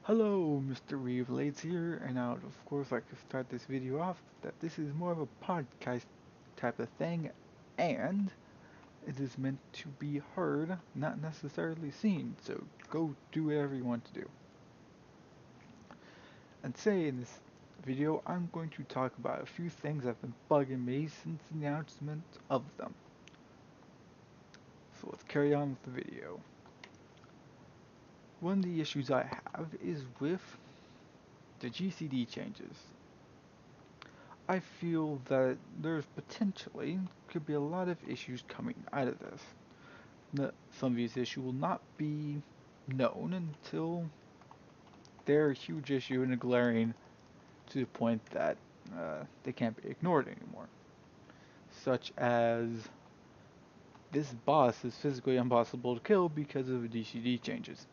Hello, Mr. Revelades here, and I would of course like to start this video off that this is more of a podcast type of thing, and it is meant to be heard, not necessarily seen, so go do whatever you want to do. And today in this video, I'm going to talk about a few things that have been bugging me since the announcement of them. So let's carry on with the video. One of the issues I have is with the GCD changes. I feel that there's potentially could be a lot of issues coming out of this. Some of these issues will not be known until they're a huge issue and glaring to the point that they can't be ignored anymore. Such as this boss is physically impossible to kill because of the GCD changes.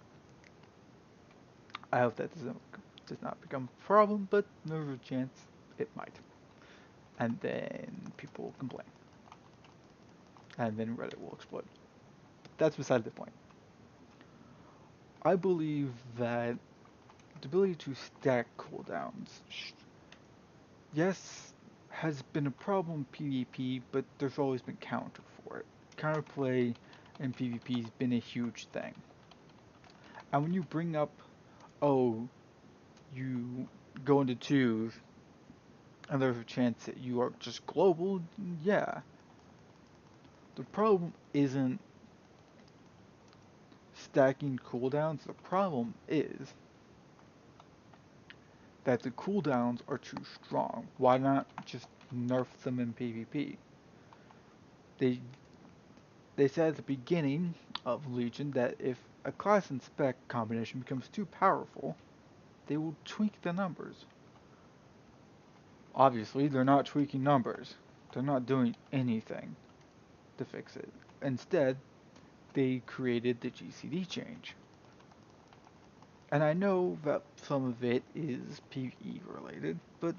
I hope that does not become a problem, but there's a chance it might. And then people will complain. And then Reddit will explode. That's beside the point. I believe that the ability to stack cooldowns, yes, has been a problem in PvP, but there's always been counter for it. Counterplay in PvP has been a huge thing. And when you bring up, oh, you go into twos, and there's a chance that you are just global, yeah. The problem isn't stacking cooldowns, the problem is that the cooldowns are too strong. Why not just nerf them in PvP? They they said at the beginning of Legion that if a class and spec combination becomes too powerful, they will tweak the numbers. Obviously, they're not tweaking numbers. They're not doing anything to fix it. Instead, they created the GCD change. And I know that some of it is PvE related, but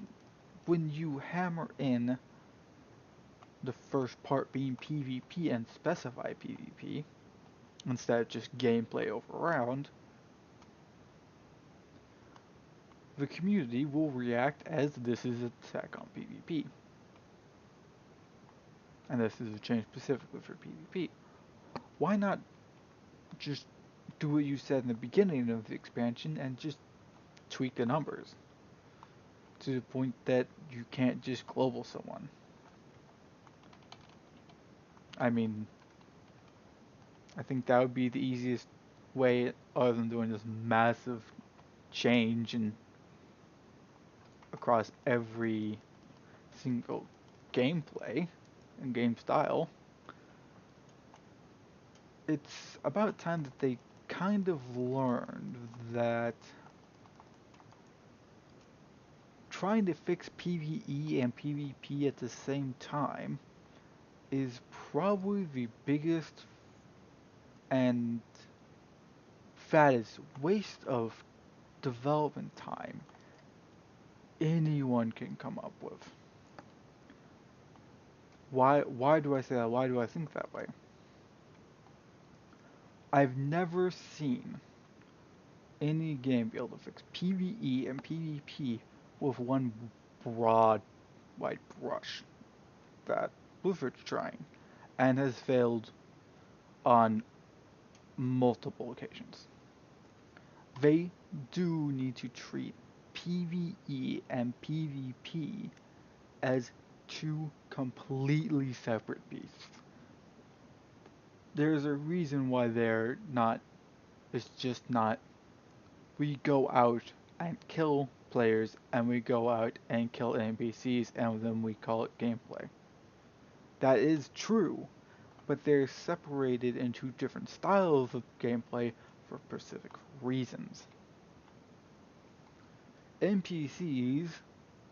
when you hammer in the first part being PvP and specify PvP, instead of just gameplay overall, the community will react as this is an attack on PvP. And this is a change specifically for PvP. Why not just do what you said in the beginning of the expansion and just tweak the numbers to the point that you can't just global someone? I mean, I think that would be the easiest way other than doing this massive change and across every single gameplay and game style. It's about time that they kind of learned that trying to fix PvE and PvP at the same time is probably the biggest and fattest waste of development time anyone can come up with. Why do I say that? Why do I think that way? I've never seen any game be able to fix PvE and PvP with one broad white brush that Blizzard's trying and has failed on multiple occasions. They do need to treat PvE and PvP as two completely separate beasts. There's a reason why they're not, it's just not, we go out and kill players and we go out and kill NPCs and then we call it gameplay. That is true, but they're separated into different styles of gameplay for specific reasons. NPCs'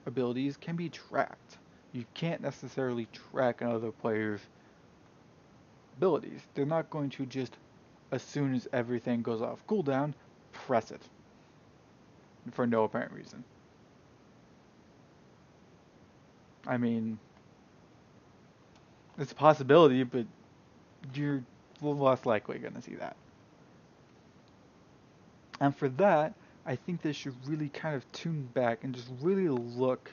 abilities can be tracked. You can't necessarily track another player's abilities. They're not going to just, as soon as everything goes off cooldown, press it for no apparent reason. I mean, it's a possibility, but you're less likely going to see that. And for that, I think they should really kind of tune back and just really look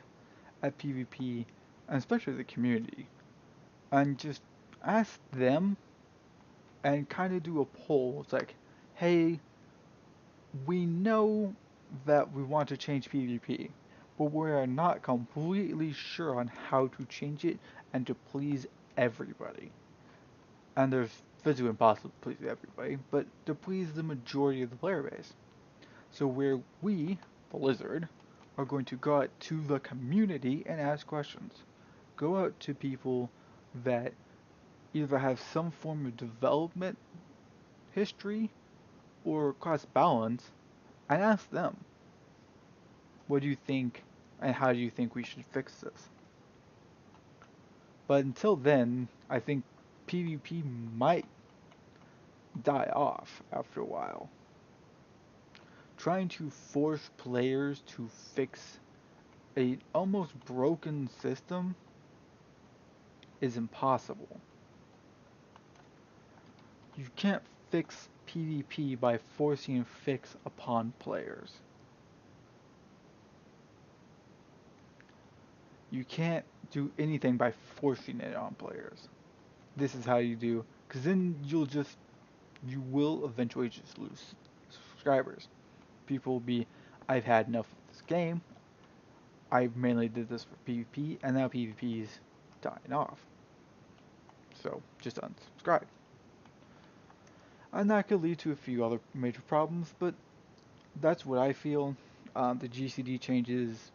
at PvP, and especially the community, and just ask them and kind of do a poll. It's like, hey, we know that we want to change PvP, but we are not completely sure on how to change it and to please everybody. And there's physically impossible to please everybody, but to please the majority of the player base. So where we, Blizzard, are going to go out to the community and ask questions. Go out to people that either have some form of development history or class balance and ask them, what do you think and how do you think we should fix this? But until then, I think PvP might die off after a while. Trying to force players to fix a almost broken system is impossible. You can't fix PvP by forcing a fix upon players. You can't do anything by forcing it on players. This is how you do, because then you will eventually just lose subscribers. People will be, I've had enough of this game, I mainly did this for PvP, and now PvP is dying off. So, just unsubscribe. And that could lead to a few other major problems, but that's what I feel. The GCD changes,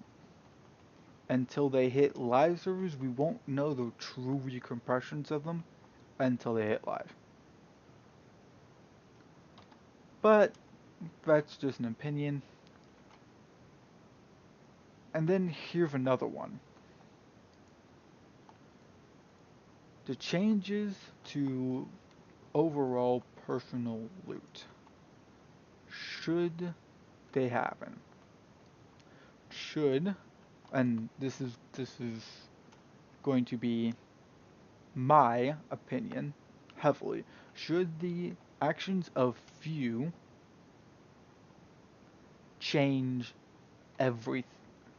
until they hit live servers, we won't know the true repercussions of them until they hit live. But that's just an opinion. And then here's another one. The changes to overall personal loot. Should they happen? Should, and this is going to be my opinion heavily, should the actions of few change every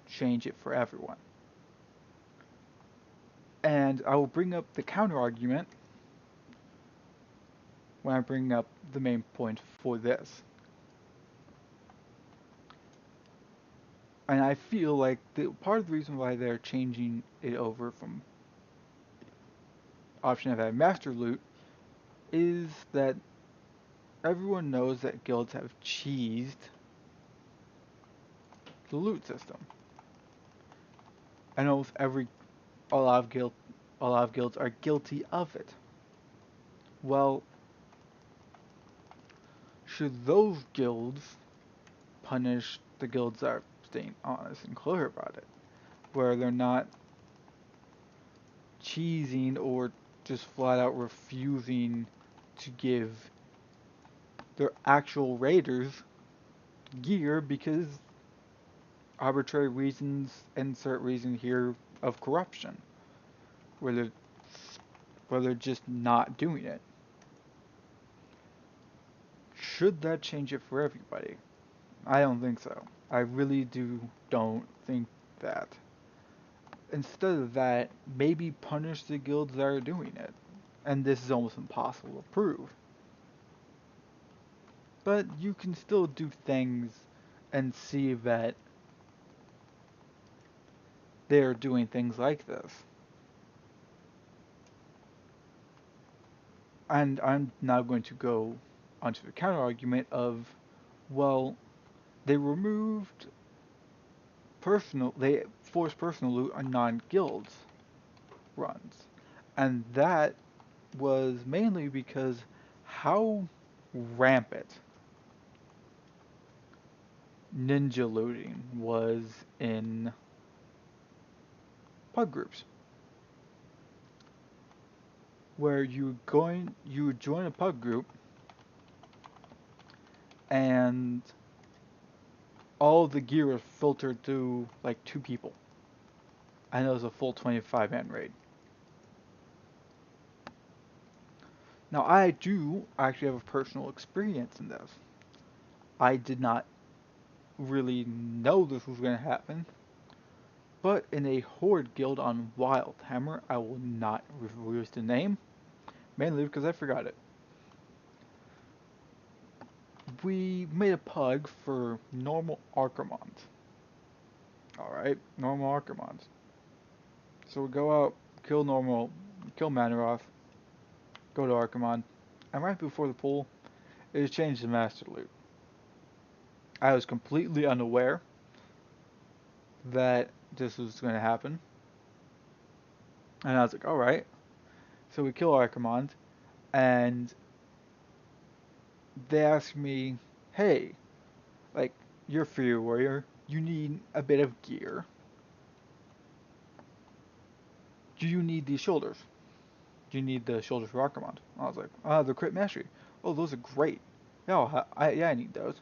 change it for everyone? And I will bring up the counter argument when I bring up the main point for this. And I feel like part of the reason why they're changing it over from option of master loot is that everyone knows that guilds have cheesed the loot system. I know a lot of guilds are guilty of it. Well, should those guilds punish the guilds that are staying honest and clear about it, where they're not cheesing or just flat out refusing to give their actual raiders gear because arbitrary reasons, insert reason here of corruption, where they're just not doing it. Should that change it for everybody? I don't think so. I really don't think that. Instead of that, maybe punish the guilds that are doing it. And this is almost impossible to prove. But you can still do things and see that they're doing things like this. And I'm now going to go onto the counter argument of, well, they they forced personal loot on non-guilds runs. And that was mainly because how rampant ninja looting was in pug groups, where you would join a pug group and all the gear was filtered through like two people, and it was a full 25-man raid. Now I do actually have a personal experience in this. I did not really know this was going to happen, but in a Horde guild on Wildhammer, I will not reveal the name, mainly because I forgot it. We made a pug for normal Archimons. Alright, normal Archimons. So we go out, kill normal, kill Manaroth, go to Archimon, and right before the pull, it has changed to Master Loot. I was completely unaware that this was going to happen, and I was like, alright. So we kill Archimon, and they ask me, hey, like, you're a Fury Warrior, you need a bit of gear. Do you need these shoulders? Do you need the shoulders for Archimon? I was like, the crit mastery. Oh, those are great. Yeah, I need those.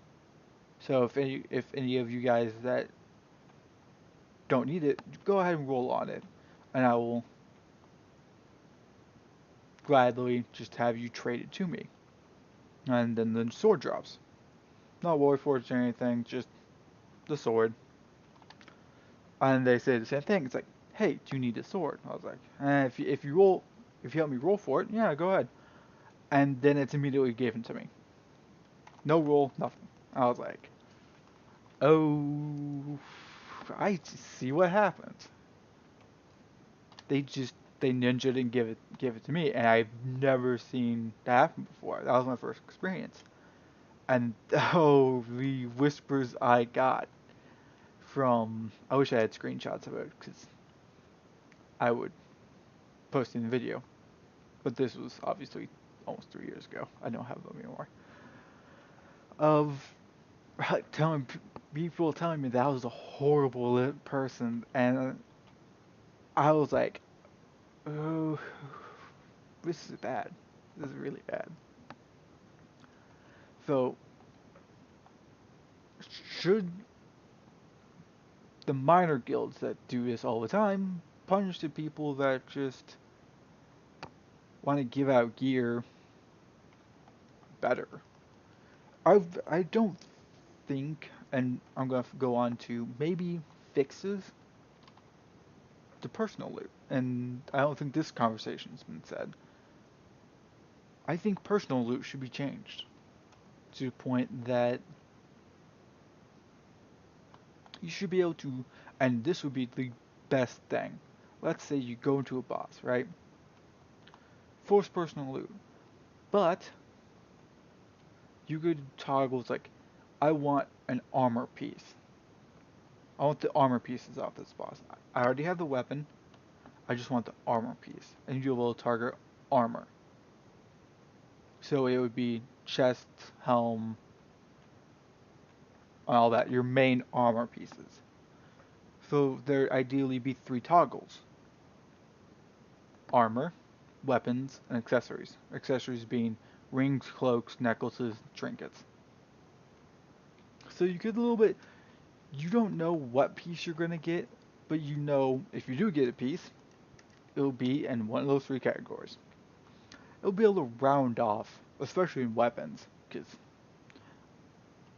So if any of you guys that don't need it, go ahead and roll on it, and I will gladly just have you trade it to me. And then the sword drops. Not Warforged or anything, just the sword. And they say the same thing. It's like, hey, do you need a sword? I was like, if you help me roll for it, yeah, go ahead. And then it's immediately given to me. No roll, nothing. I was like, oh, I see what happened. They just they ninja and give it to me, and I've never seen that happen before. That was my first experience, and oh, the whispers I got from I wish I had screenshots of it because I would post in the video, but this was obviously almost 3 years ago. I don't have them anymore. Of telling people telling me that I was a horrible person, and I was like, oh, this is bad. This is really bad. So, should the minor guilds that do this all the time punish the people that just want to give out gear better? I don't think, and I'm going to go on to maybe fixes the personal loot. And I don't think this conversation's been said. I think personal loot should be changed to the point that you should be able to, and this would be the best thing. Let's say you go into a boss, right? Force personal loot. But you could toggle, it's like, I want an armor piece. I want the armor pieces off this boss. I already have the weapon. I just want the armor piece. And you'll be able to target armor. So it would be chest, helm, all that, your main armor pieces. So there ideally be 3 toggles. Armor, weapons, and accessories. Accessories being rings, cloaks, necklaces, trinkets. So you get a little bit, you don't know what piece you're going to get, but you know if you do get a piece, it'll be in one of those 3 categories. It'll be able to round off, especially in weapons, because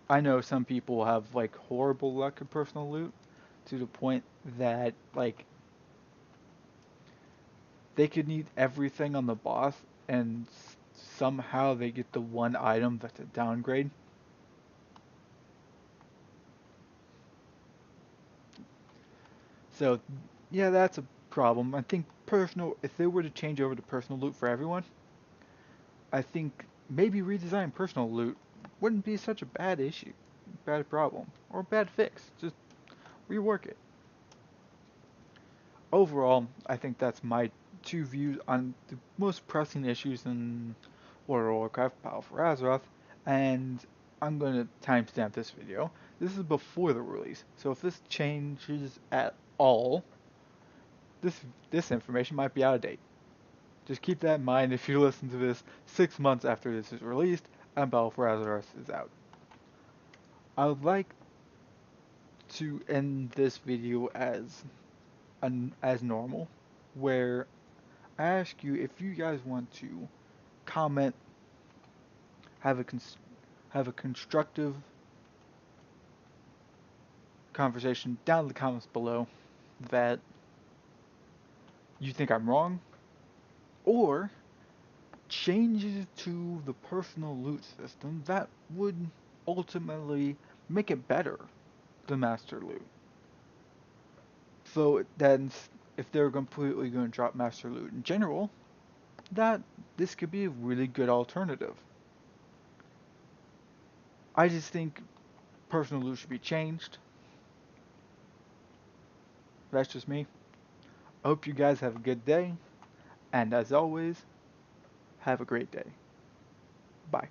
I know some people have like horrible luck in personal loot to the point that like they could need everything on the boss and somehow they get the one item that's a downgrade. So yeah, that's a problem. I think personal if they were to change over to personal loot for everyone, I think maybe redesign personal loot wouldn't be such a bad issue, bad problem, or bad fix. Just rework it. Overall, I think that's my 2 views on the most pressing issues in World of Warcraft Battle for Azeroth, and I'm going to timestamp this video. This is before the release, so if this changes at all, this information might be out of date. Just keep that in mind if you listen to this 6 months after this is released and Battle for Azeroth is out. I would like to end this video as normal, where I ask you if you guys want to comment, have a have a constructive conversation down in the comments below that you think I'm wrong, or changes to the personal loot system that would ultimately make it better than Master Loot. So then, if they're completely going to drop Master Loot in general, that this could be a really good alternative. I just think personal loot should be changed. That's just me. I hope you guys have a good day, and as always, have a great day. Bye.